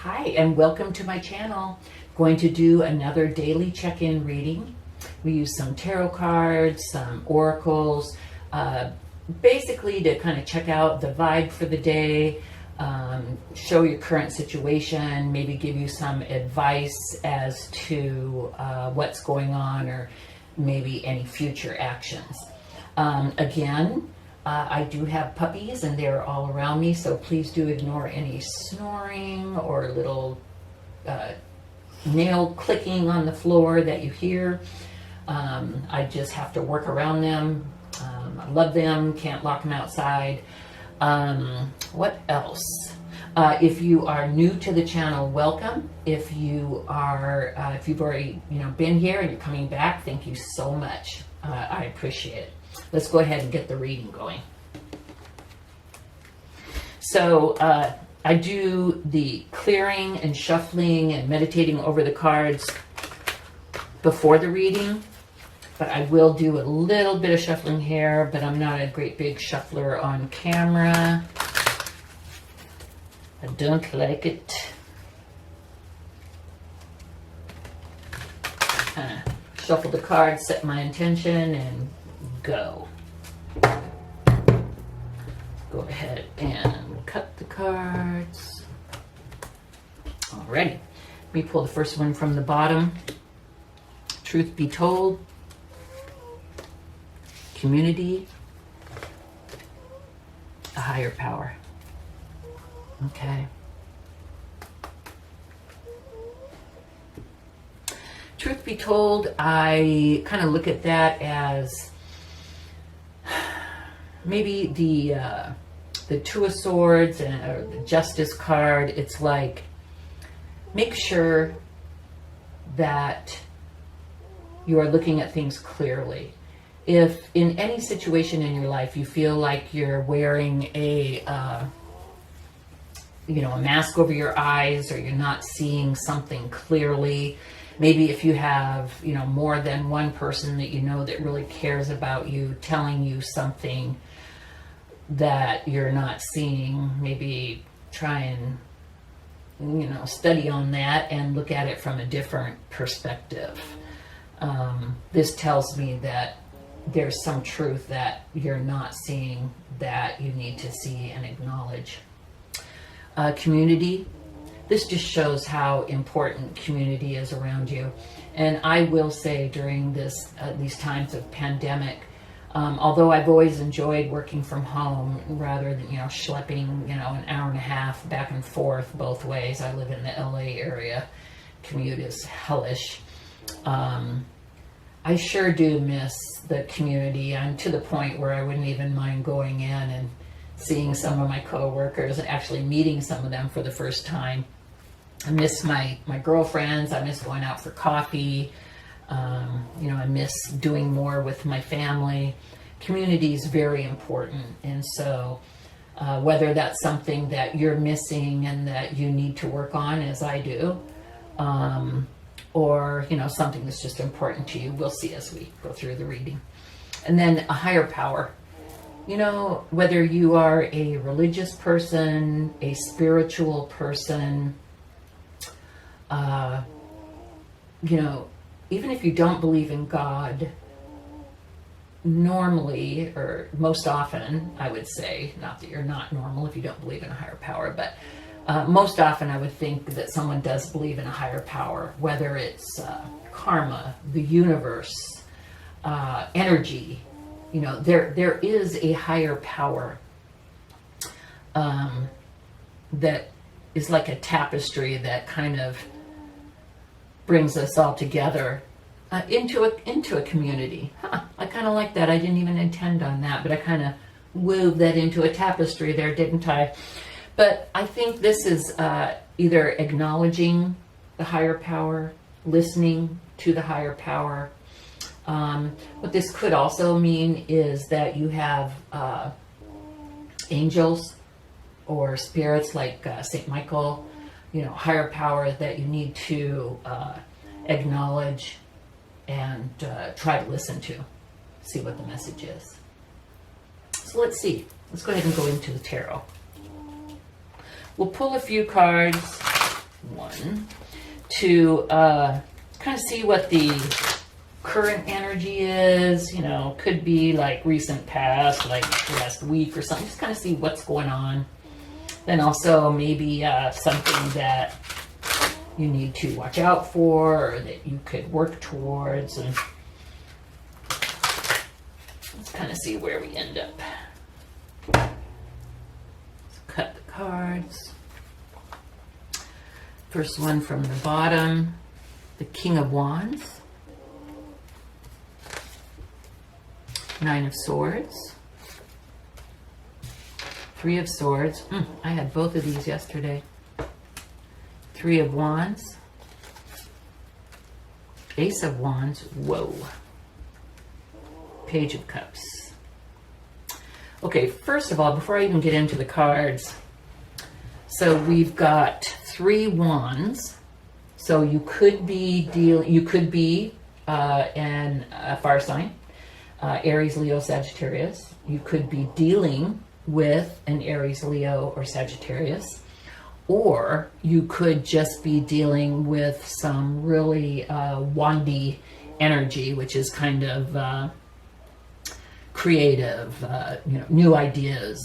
Hi, and welcome to my channel. Going to do another daily check-in reading. We use some tarot cards, some oracles, basically to kind of check out the vibe for the day, show your current situation, maybe give you some advice as to what's going on or maybe any future actions. I do have puppies and they're all around me, so please do ignore any snoring or little nail clicking on the floor that you hear. I just have to work around them. I love them, can't lock them outside. What else? If you are new to the channel, welcome. If you are, if you've already been here and you're coming back, thank you so much. I appreciate it. Let's go ahead and get the reading going. So I do the clearing and shuffling and meditating over the cards before the reading, but I will do a little bit of shuffling here, but I'm not a great big shuffler on camera. I don't like it. Shuffle the cards, set my intention, and go. Go ahead and cut the cards. Alrighty. Let me pull the first one from the bottom. Truth be told, community, a higher power. Okay. Truth be told, I kind of look at that as maybe the Two of Swords or the Justice card. It's like, make sure that you are looking at things clearly. If in any situation in your life you feel like you're wearing a mask over your eyes, or you're not seeing something clearly, maybe if you have more than one person that that really cares about you telling you something that you're not seeing, maybe try and study on that and look at it from a different perspective. This tells me that there's some truth that you're not seeing that you need to see and acknowledge. Community. This just shows how important community is around you. And I will say, during these times of pandemic, although I've always enjoyed working from home rather than schlepping an hour and a half back and forth both ways. I live in the LA area. Commute is hellish. I sure do miss the community. I'm to the point where I wouldn't even mind going in and seeing some of my coworkers and actually meeting some of them for the first time. I miss my girlfriends. I miss going out for coffee. I miss doing more with my family. Community is very important. And so whether that's something that you're missing and that you need to work on, as I do, or something that's just important to you, we'll see as we go through the reading. And then a higher power. Whether you are a religious person, a spiritual person, even if you don't believe in God, normally, or most often, I would say, not that you're not normal if you don't believe in a higher power, but most often I would think that someone does believe in a higher power, whether it's karma, the universe, energy. There is a higher power that is like a tapestry that kind of brings us all together into a community. I kind of like that. I didn't even intend on that, but I kind of wove that into a tapestry there, didn't I? But I think this is either acknowledging the higher power, listening to the higher power. What this could also mean is that you have angels or spirits like St. Michael, higher power that you need to acknowledge and try to listen to, see what the message is. So let's see. Let's go ahead and go into the tarot. We'll pull a few cards one to kind of see what the current energy is. You know, could be like recent past, like last week or something. Just kind of see what's going on. Then also maybe something that you need to watch out for or that you could work towards. And let's kind of see where we end up. Let's cut the cards. First one from the bottom, the King of Wands, Nine of Swords, Three of Swords. I had both of these yesterday. Three of Wands, Ace of Wands. Whoa. Page of Cups. Okay, first of all, before I even get into the cards, so we've got 3 wands. So you could be a fire sign, Aries, Leo, Sagittarius. You could be dealing with an Aries, Leo, or Sagittarius, or you could just be dealing with some really wandy energy, which is kind of creative, new ideas,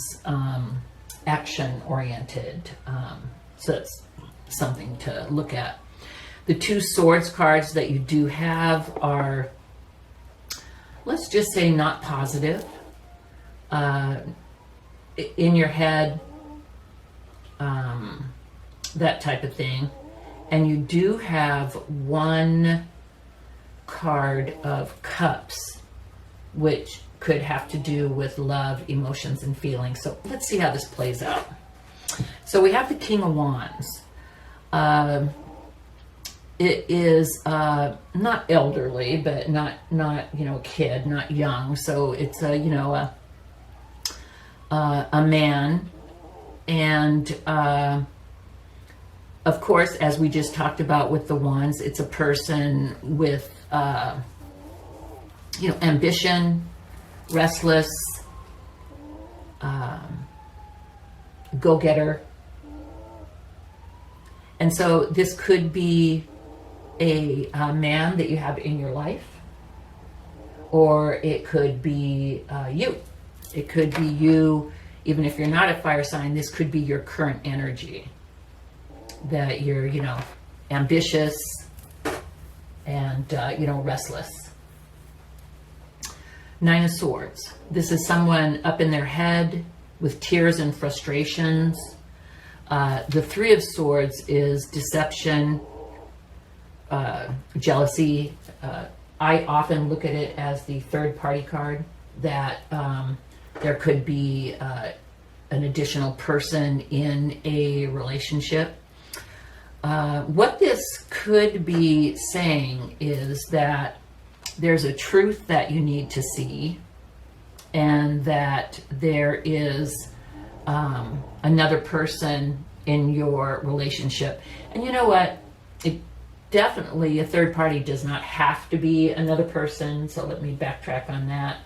action-oriented. So that's something to look at. The 2 swords cards that you do have are, let's just say, not positive. In your head, that type of thing. And you do have 1 card of cups, which could have to do with love, emotions, and feelings. So let's see how this plays out. So we have the King of Wands. It is not elderly, but not a kid, not young. So it's a man, and of course, as we just talked about with the wands, it's a person with ambition, restless, go-getter. And so this could be a man that you have in your life, or it could be you. It could be you, even if you're not a fire sign. This could be your current energy, that you're, ambitious and, restless. Nine of Swords. This is someone up in their head with tears and frustrations. The Three of Swords is deception, jealousy. I often look at it as the third party card, that there could be an additional person in a relationship. What this could be saying is that there's a truth that you need to see, and that there is another person in your relationship. And you know what? Definitely a third party does not have to be another person. So let me backtrack on that.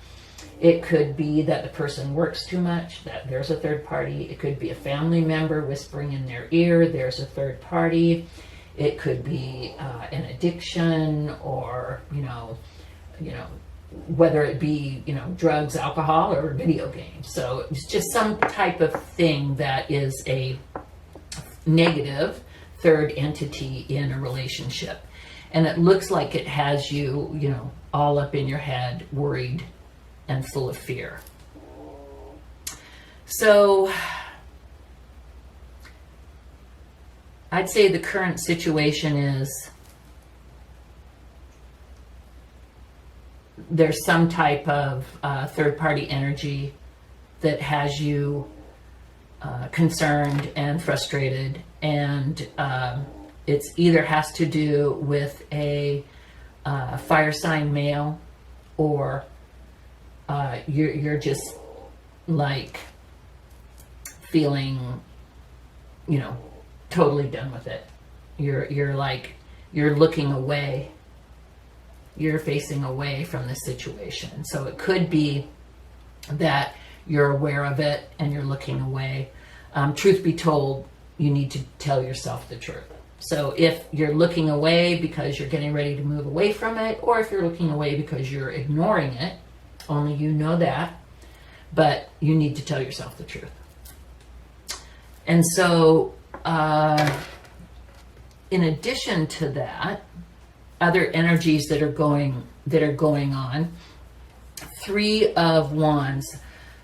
It could be that the person works too much, that there's a third party. It could be a family member whispering in their ear, there's a third party. It could be an addiction, or, whether it be, drugs, alcohol, or video games. So it's just some type of thing that is a negative third entity in a relationship. And it looks like it has you, all up in your head, worried and full of fear. So I'd say the current situation is there's some type of third-party energy that has you concerned and frustrated, and it's either has to do with a fire sign male, or you're just like feeling, totally done with it. You're looking away. You're facing away from the situation. So it could be that you're aware of it and you're looking away. Truth be told, you need to tell yourself the truth. So if you're looking away because you're getting ready to move away from it, or if you're looking away because you're ignoring it, only you know that, but you need to tell yourself the truth. And so, in addition to that, other energies that are going on, Three of Wands,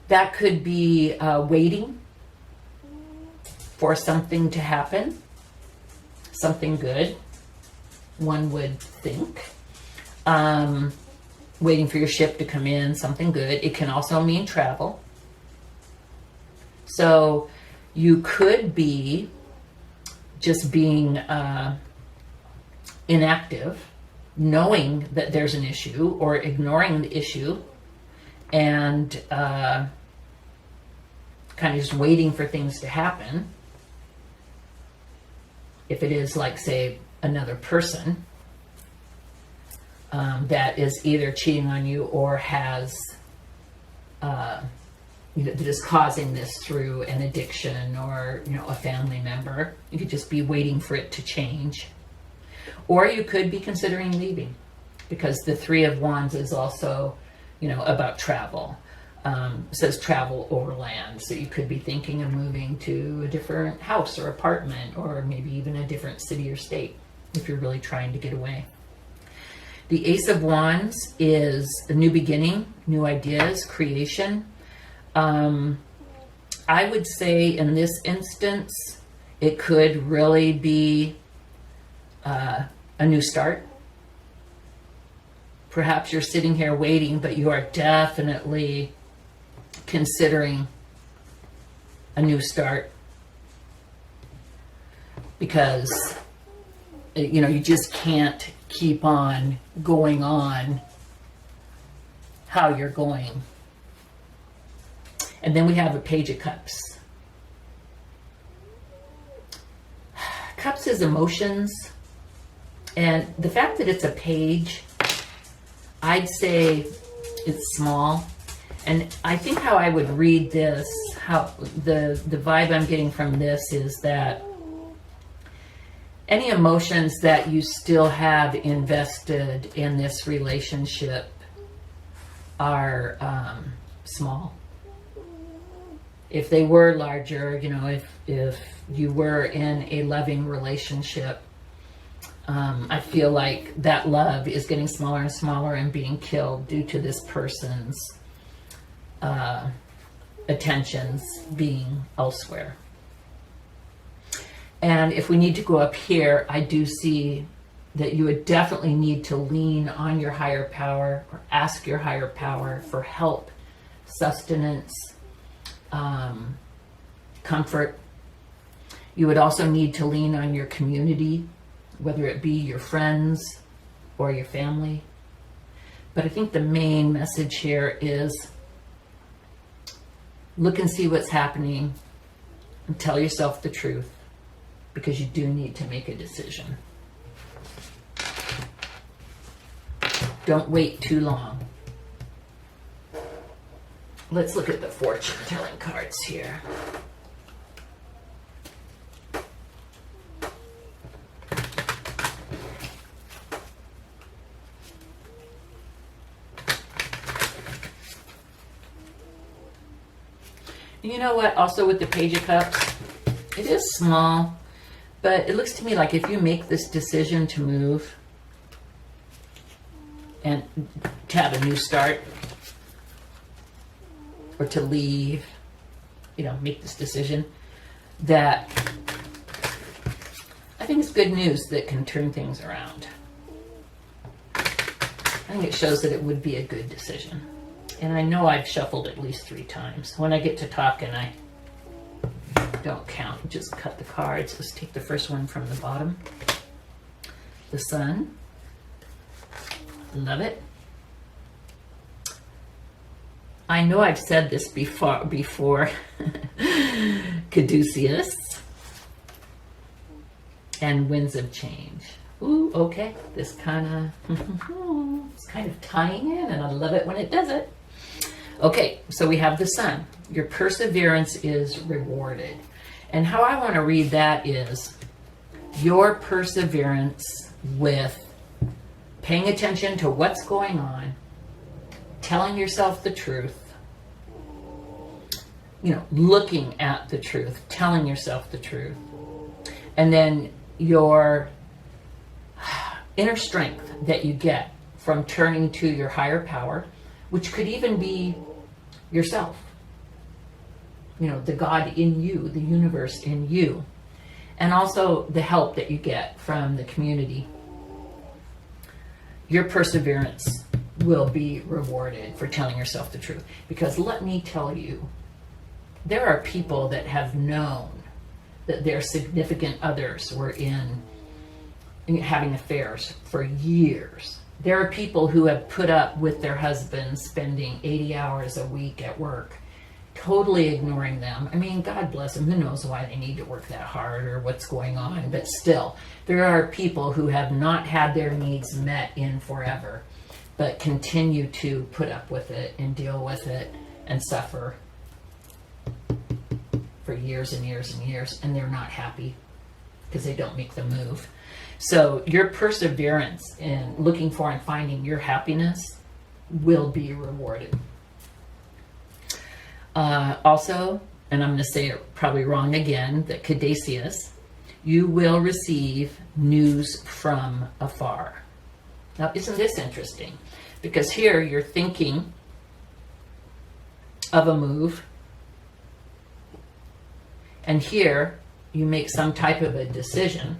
that could be waiting for something to happen, something good, one would think. Waiting for your ship to come in, something good. It can also mean travel. So you could be just being inactive, knowing that there's an issue, or ignoring the issue, and kind of just waiting for things to happen. If it is, like, say, another person that is either cheating on you or has, that is causing this through an addiction or, a family member, you could just be waiting for it to change. Or you could be considering leaving, because the Three of Wands is also, about travel. It says travel over land. So you could be thinking of moving to a different house or apartment, or maybe even a different city or state if you're really trying to get away. The Ace of Wands is a new beginning, new ideas, creation. I would say in this instance, it could really be a new start. Perhaps you're sitting here waiting, but you are definitely considering a new start, because you just can't keep on going on how you're going. And then we have a Page of Cups. Cups is emotions, and the fact that it's a page, I'd say it's small. And I think how I would read this, how the vibe I'm getting from this is that any emotions that you still have invested in this relationship are small. If they were larger, if you were in a loving relationship, I feel like that love is getting smaller and smaller and being killed due to this person's attentions being elsewhere. And if we need to go up here, I do see that you would definitely need to lean on your higher power, or ask your higher power for help, sustenance, comfort. You would also need to lean on your community, whether it be your friends or your family. But I think the main message here is look and see what's happening and tell yourself the truth, because you do need to make a decision. Don't wait too long. Let's look at the fortune telling cards here. You know what? Also with the Page of Cups, it is small, but it looks to me like if you make this decision to move and to have a new start, or to leave, make this decision, that I think it's good news that can turn things around. I think it shows that it would be a good decision. And I know I've shuffled at least 3 times. When I get to talking, I don't count, just cut the cards. Let's take the first one from the bottom. The Sun. Love it. I know I've said this before. Caduceus. And Winds of Change. Ooh, okay. This kind of tying in, and I love it when it does it. Okay, so we have the Sun. Your perseverance is rewarded. And how I want to read that is, your perseverance with paying attention to what's going on, telling yourself the truth, looking at the truth, telling yourself the truth, and then your inner strength that you get from turning to your higher power, which could even be yourself, the God in you, the universe in you, and also the help that you get from the community. Your perseverance will be rewarded for telling yourself the truth. Because let me tell you, there are people that have known that their significant others were in having affairs for years. There are people who have put up with their husbands spending 80 hours a week at work, totally ignoring them. I mean, God bless them. Who knows why they need to work that hard or what's going on. But still, there are people who have not had their needs met in forever, but continue to put up with it and deal with it and suffer for years and years and years, and they're not happy because they don't make the move. So your perseverance in looking for and finding your happiness will be rewarded. Also, and I'm going to say it probably wrong again, that Caduceus, you will receive news from afar. Now, isn't this interesting? Because here you're thinking of a move, and here you make some type of a decision.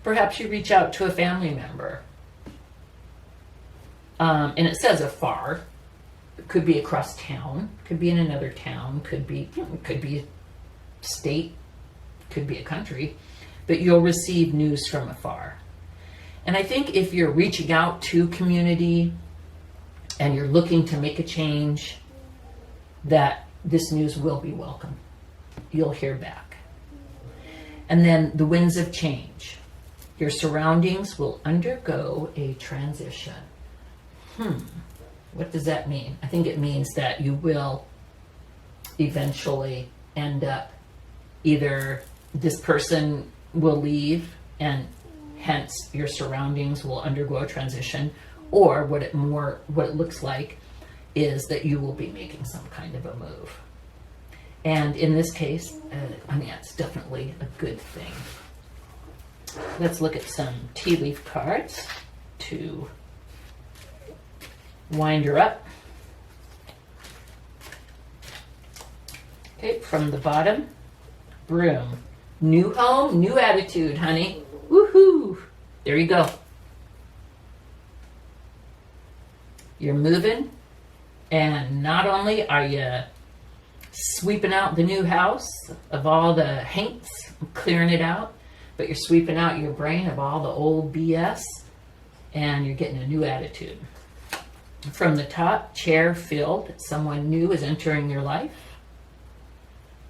Perhaps you reach out to a family member, and it says afar. It could be across town, could be in another town, could be a state, could be a country, but you'll receive news from afar. And I think if you're reaching out to community and you're looking to make a change, that this news will be welcome. You'll hear back. And then the winds of change. Your surroundings will undergo a transition. What does that mean? I think it means that you will eventually end up, either this person will leave and hence your surroundings will undergo a transition, or what it looks like is that you will be making some kind of a move. And in this case, it's definitely a good thing. Let's look at some tea leaf cards to wind her up. Okay, from the bottom, broom. New home, new attitude, honey. Woohoo! There you go. You're moving, and not only are you sweeping out the new house of all the haints, clearing it out, but you're sweeping out your brain of all the old BS, and you're getting a new attitude. From the top, chair filled. Someone new is entering your life.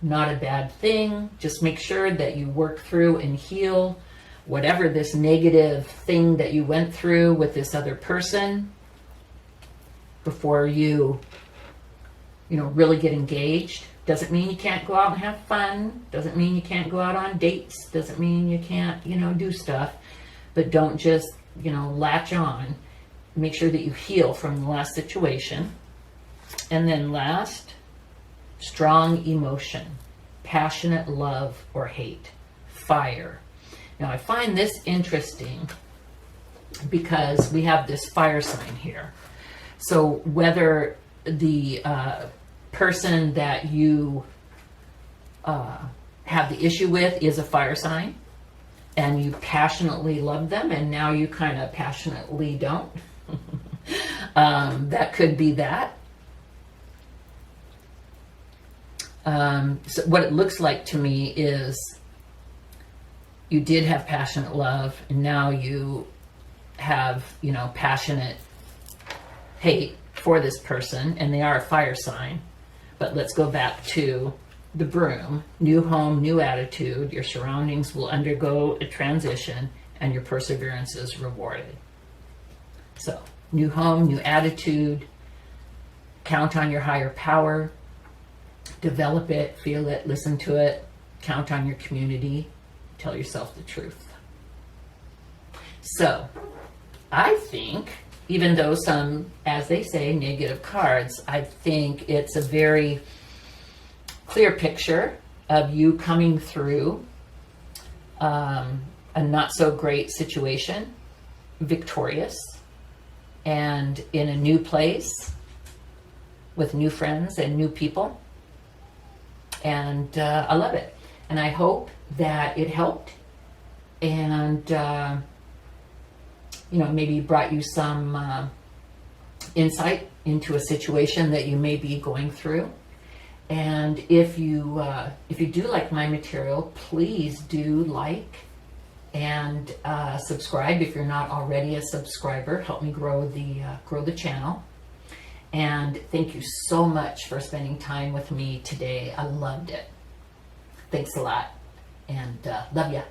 Not a bad thing. Just make sure that you work through and heal whatever this negative thing that you went through with this other person before you really get engaged. Doesn't mean you can't go out and have fun. Doesn't mean you can't go out on dates. Doesn't mean you can't, do stuff. But don't just, latch on. Make sure that you heal from the last situation. And then last, strong emotion, passionate love or hate, fire. Now I find this interesting because we have this fire sign here. So whether the person that you have the issue with is a fire sign and you passionately love them and now you kind of passionately don't, that could be that. So what it looks like to me is you did have passionate love and now you have, passionate hate for this person and they are a fire sign. But let's go back to the broom. New home, new attitude. Your surroundings will undergo a transition and your perseverance is rewarded. So, new home, new attitude. Count on your higher power. Develop it, feel it, listen to it. Count on your community tell yourself the truth. So I think, even though some, as they say, negative cards, I think it's a very clear picture of you coming through a not so great situation, victorious, and in a new place with new friends and new people. And I love it. And I hope that it helped and, maybe brought you some insight into a situation that you may be going through. And if you do like my material, please do like and subscribe if you're not already a subscriber. Help me grow the channel. And thank you so much for spending time with me today. I loved it. Thanks a lot, and love ya.